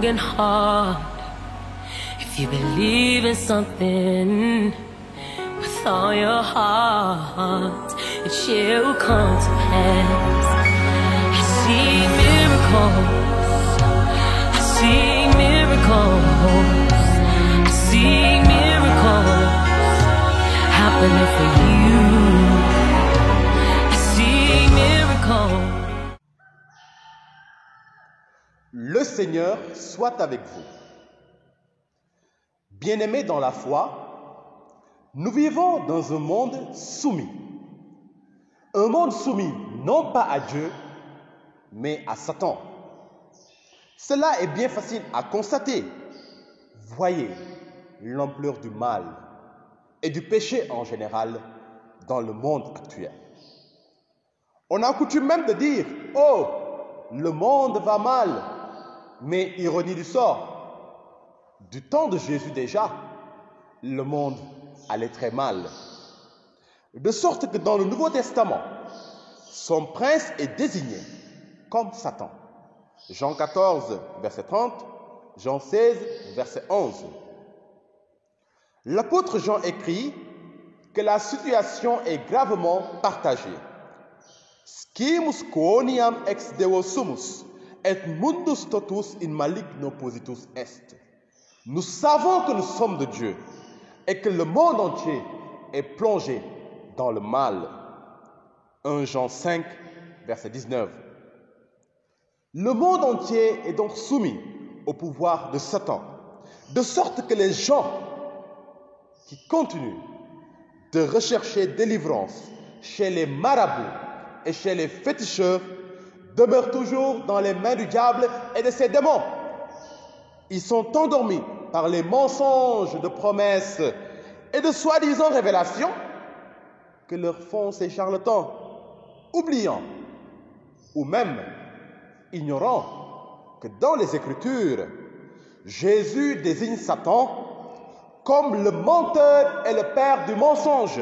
broken heart, if you believe in something with all your heart, it shall come to pass. I see miracles, I see miracles, I see miracles happening for you. I see miracles. Le Seigneur soit avec vous. Bien-aimés dans la foi, nous vivons dans un monde soumis. Un monde soumis non pas à Dieu, mais à Satan. Cela est bien facile à constater. Voyez l'ampleur du mal et du péché en général dans le monde actuel. On a coutume même de dire « Oh, le monde va mal ». Mais ironie du sort, du temps de Jésus déjà, le monde allait très mal. De sorte que dans le Nouveau Testament, son prince est désigné comme Satan. Jean 14, verset 30, Jean 16, verset 11. L'apôtre Jean écrit que la situation est gravement partagée. Scimus quoniam ex Deo sumus, et mundus totus in maligno positus est. Nous savons que nous sommes de Dieu et que le monde entier est plongé dans le mal. 1 Jean 5, verset 19. Le monde entier est donc soumis au pouvoir de Satan, de sorte que les gens qui continuent de rechercher délivrance chez les marabouts et chez les féticheurs demeurent toujours dans les mains du diable et de ses démons. Ils sont endormis par les mensonges de promesses et de soi-disant révélations que leur font ces charlatans, oubliant ou même ignorant que dans les Écritures, Jésus désigne Satan comme le menteur et le père du mensonge,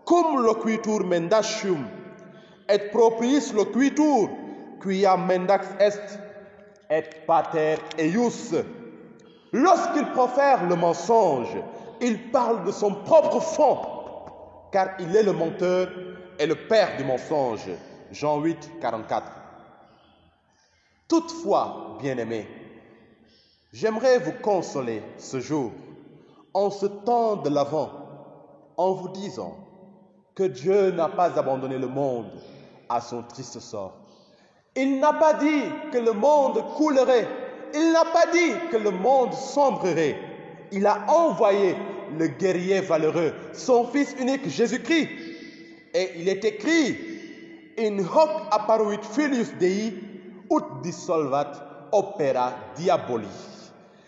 cum loquitur mendacium, et propriis loquitur, quia mendax est, et pater eius. Lorsqu'il profère le mensonge, il parle de son propre fond, car il est le menteur et le père du mensonge. Jean 8, 44. Toutefois, bien-aimés, j'aimerais vous consoler ce jour, en ce temps de l'Avent, en vous disant que Dieu n'a pas abandonné le monde à son triste sort. Il n'a pas dit que le monde coulerait. Il n'a pas dit que le monde sombrerait. Il a envoyé le guerrier valeureux, son Fils unique Jésus-Christ. Et il est écrit « In hoc apparuit filius Dei, ut dissolvat opera diaboli ».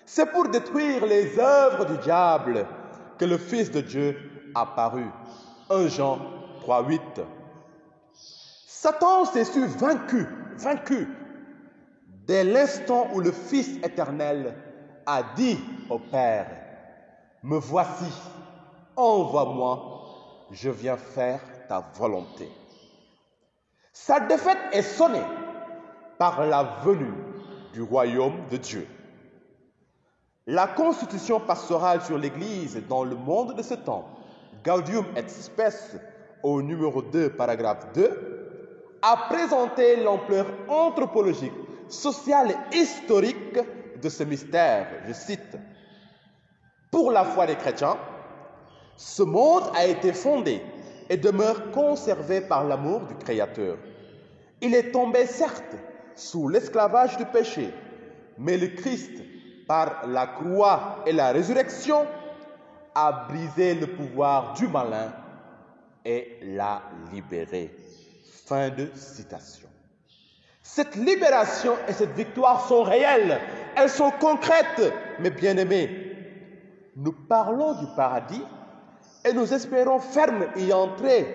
C'est pour détruire les œuvres du diable que le Fils de Dieu apparut. 1 Jean 3, 8. Satan s'est su vaincu, dès l'instant où le Fils éternel a dit au Père, « Me voici, envoie-moi, je viens faire ta volonté. » Sa défaite est sonnée par la venue du royaume de Dieu. La constitution pastorale sur l'Église dans le monde de ce temps, Gaudium et Spes, au numéro 2, paragraphe 2, a présenté l'ampleur anthropologique, sociale et historique de ce mystère. Je cite, « Pour la foi des chrétiens, ce monde a été fondé et demeure conservé par l'amour du Créateur. Il est tombé, certes, sous l'esclavage du péché, mais le Christ, par la croix et la résurrection, a brisé le pouvoir du malin et l'a libéré. » Fin de citation. Cette libération et cette victoire sont réelles, elles sont concrètes, mes bien-aimés. Nous parlons du paradis et nous espérons ferme y entrer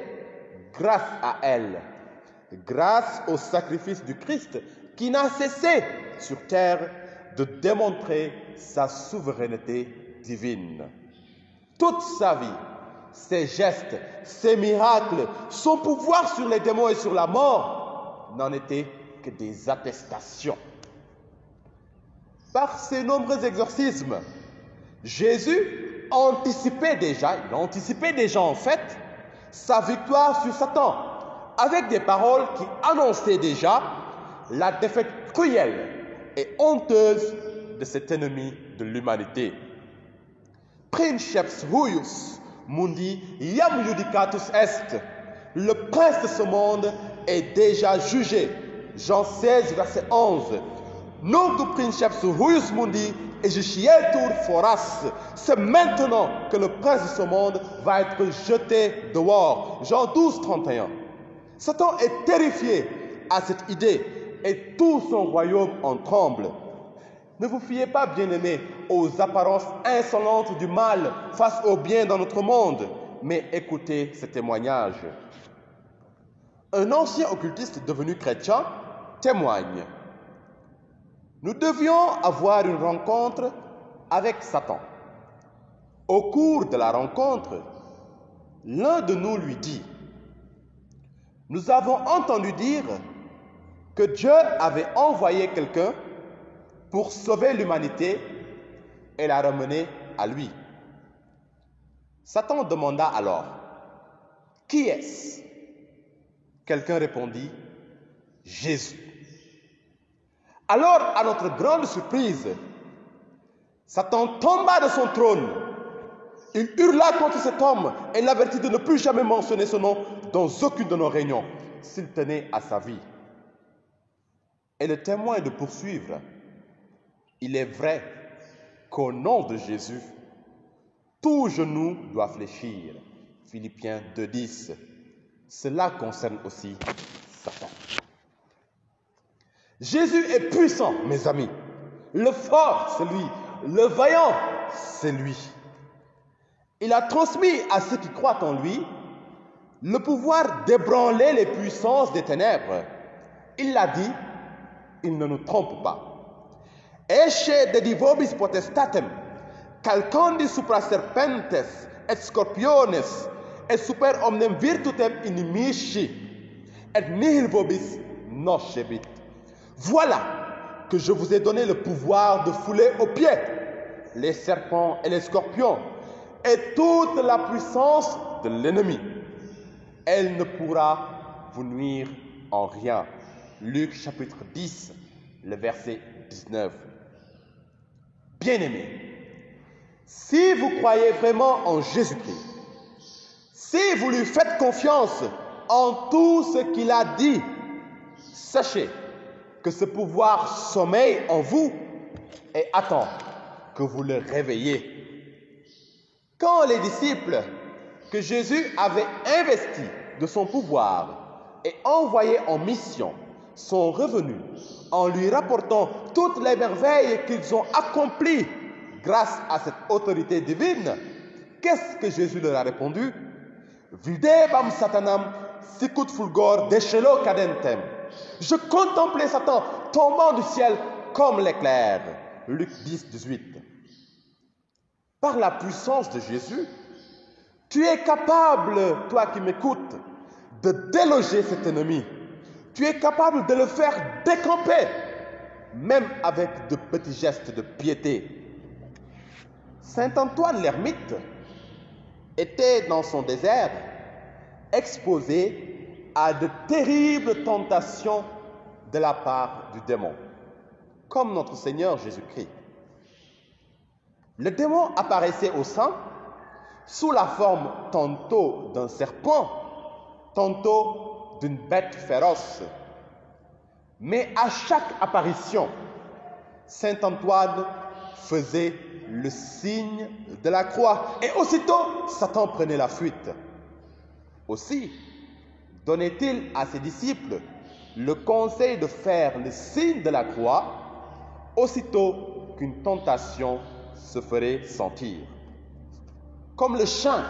grâce à elle, grâce au sacrifice du Christ qui n'a cessé sur terre de démontrer sa souveraineté divine. Toute sa vie, ses gestes, ses miracles, son pouvoir sur les démons et sur la mort n'en étaient que des attestations. Par ses nombreux exorcismes, Jésus anticipait déjà, il anticipait déjà en fait, sa victoire sur Satan, avec des paroles qui annonçaient déjà la défaite cruelle et honteuse de cet ennemi de l'humanité. Princeps huius mundi iam judicatus est. Le prince de ce monde est déjà jugé. Jean 16, verset 11. Nunc princeps huius mundi ejincietur foras. C'est maintenant que le prince de ce monde va être jeté dehors. Jean 12, 31. Satan est terrifié à cette idée et tout son royaume en tremble. Ne vous fiez pas, bien-aimés, aux apparences insolentes du mal face au bien dans notre monde, mais écoutez ce témoignage. Un ancien occultiste devenu chrétien témoigne. Nous devions avoir une rencontre avec Satan. Au cours de la rencontre, l'un de nous lui dit: nous avons entendu dire que Dieu avait envoyé quelqu'un pour sauver l'humanité et la ramener à lui. Satan demanda alors: qui est-ce? Quelqu'un répondit: Jésus. Alors, à notre grande surprise, Satan tomba de son trône. Il hurla contre cet homme et l'avertit de ne plus jamais mentionner son nom dans aucune de nos réunions, s'il tenait à sa vie. Et le témoin de poursuivre: il est vrai qu'au nom de Jésus, tout genou doit fléchir. Philippiens 2,10. Cela concerne aussi Satan. Jésus est puissant, mes amis. Le fort, c'est lui. Le vaillant, c'est lui. Il a transmis à ceux qui croient en lui le pouvoir d'ébranler les puissances des ténèbres. Il l'a dit, il ne nous trompe pas. Ecce de divobis potestatem, calcandi supra serpentes et scorpiones, et super omnem virtutem inimici, et nihil vobis nocebit. Voilà que je vous ai donné le pouvoir de fouler aux pieds les serpents et les scorpions et toute la puissance de l'ennemi. Elle ne pourra vous nuire en rien. Luc chapitre 10, le verset 19. Bien-aimés, si vous croyez vraiment en Jésus-Christ, si vous lui faites confiance en tout ce qu'il a dit, sachez que ce pouvoir sommeille en vous et attend que vous le réveilliez. Quand les disciples que Jésus avait investis de son pouvoir et envoyés en mission sont revenus en lui rapportant toutes les merveilles qu'ils ont accomplies grâce à cette autorité divine, qu'est-ce que Jésus leur a répondu? Videbam satanam sicut fulgor deschelo cadentem. Je contemplais Satan tombant du ciel comme l'éclair. Luc 10, 18. Par la puissance de Jésus, tu es capable, toi qui m'écoutes, de déloger cet ennemi. Tu es capable de le faire décamper, même avec de petits gestes de piété. Saint Antoine l'ermite était dans son désert exposé à de terribles tentations de la part du démon, comme notre Seigneur Jésus-Christ. Le démon apparaissait au saint sous la forme tantôt d'un serpent, tantôt d'une bête féroce. Mais à chaque apparition, Saint Antoine faisait le signe de la croix et aussitôt Satan prenait la fuite. Aussi donnait-il à ses disciples le conseil de faire le signe de la croix aussitôt qu'une tentation se ferait sentir. Comme le chien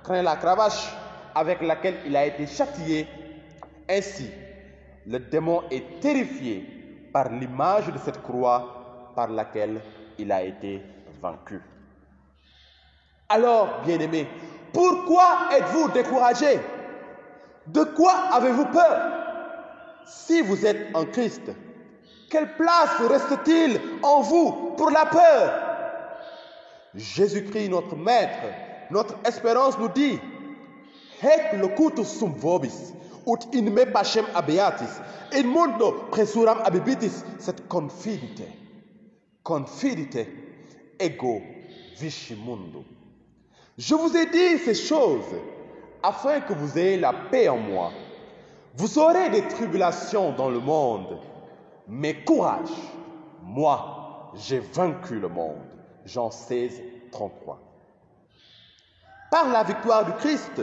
craint la cravache avec laquelle il a été châtié, ainsi le démon est terrifié par l'image de cette croix par laquelle il a été vaincu. Alors, bien-aimés, pourquoi êtes-vous découragés? De quoi avez-vous peur? Si vous êtes en Christ, Quelle place reste-t-il en vous pour la peur? Jésus-Christ, notre Maître, notre espérance nous dit: Hec locutus sum vobis, ut in me pacem abeatis, in mundo presuram abibitis, sed confidite, confidite, ego vici mundo. Je vous ai dit ces choses afin que vous ayez la paix en moi. Vous aurez des tribulations dans le monde, mais courage, moi, j'ai vaincu le monde. Jean 16, 33. Par la victoire du Christ,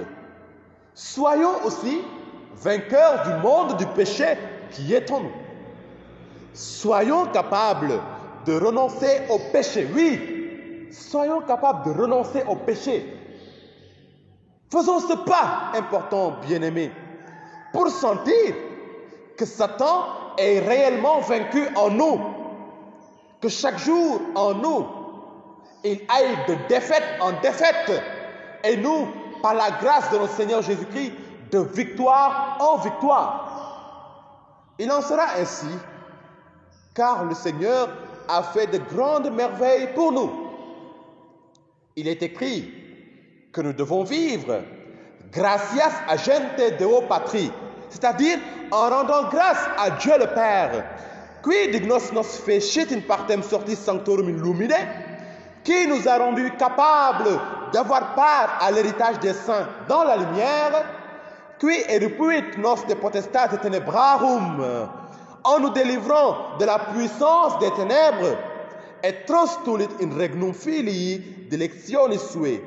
soyons aussi vainqueurs du monde du péché qui est en nous. Soyons capables de renoncer au péché. Oui, soyons capables de renoncer au péché. Faisons ce pas important, bien-aimés, pour sentir que Satan est réellement vaincu en nous. Que chaque jour en nous, il aille de défaite en défaite. Et nous, par la grâce de notre Seigneur Jésus-Christ, de victoire en victoire. Il en sera ainsi, car le Seigneur a fait de grandes merveilles pour nous. Il est écrit que nous devons vivre gratias agente Deo Patri, c'est-à-dire en rendant grâce à Dieu le Père, qui dignos nos fecit in partem sortis sanctorum in lumine, qui nous a rendus capables d'avoir part à l'héritage des saints dans la lumière, qui eripuit nos de potestate tenebrarum, en nous délivrant de la puissance des ténèbres, et transtulit in regnum filii delectionis sue,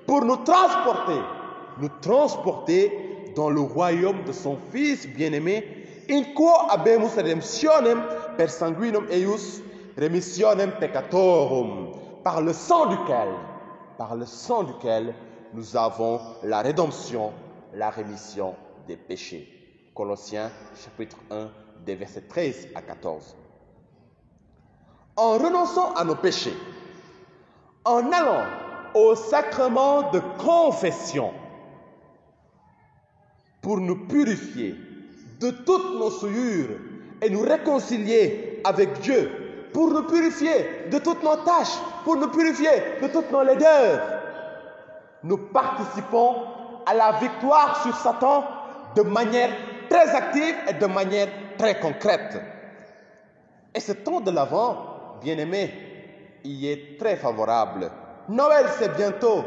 pour nous transporter dans le royaume de son Fils bien-aimé, in quo habemus redemptionem per sanguinum eius remissionem peccatorum, par le sang duquel nous avons la rédemption, la rémission des péchés. Colossiens chapitre 1, des versets 13 à 14. En renonçant à nos péchés, en allant au sacrement de confession pour nous purifier de toutes nos souillures et nous réconcilier avec Dieu, pour nous purifier de toutes nos tâches, pour nous purifier de toutes nos laideurs, nous participons à la victoire sur Satan de manière très active et de manière très concrète. Et ce temps de l'Avent, bien-aimé, y est très favorable. Noël, c'est bientôt.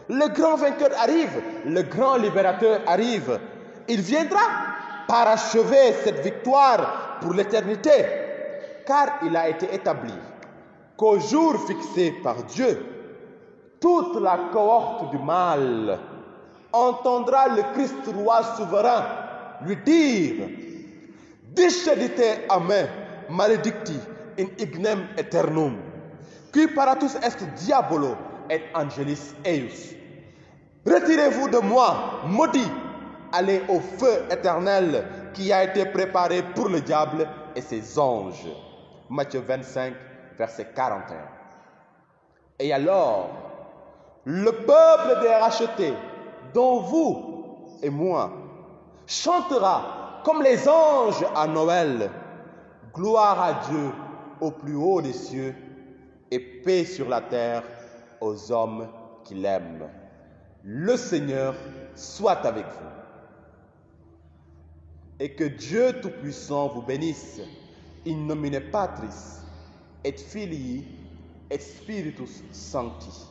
Le grand vainqueur arrive, le grand libérateur arrive. Il viendra parachever cette victoire pour l'éternité, car il a été établi qu'au jour fixé par Dieu, toute la cohorte du mal entendra le Christ roi souverain lui dire: Discedite a me, maledicti, in ignem aeternum, qui paratus est diabolo et angelis eius. Retirez-vous de moi, maudits, allez au feu éternel qui a été préparé pour le diable et ses anges. Matthieu 25, verset 41. Et alors, le peuple des rachetés, dont vous et moi, chantera comme les anges à Noël: gloire à Dieu au plus haut des cieux et paix sur la terre aux hommes qui l'aiment. Le Seigneur soit avec vous. Et que Dieu Tout-Puissant vous bénisse, in nomine Patris et Filii et Spiritus Sancti.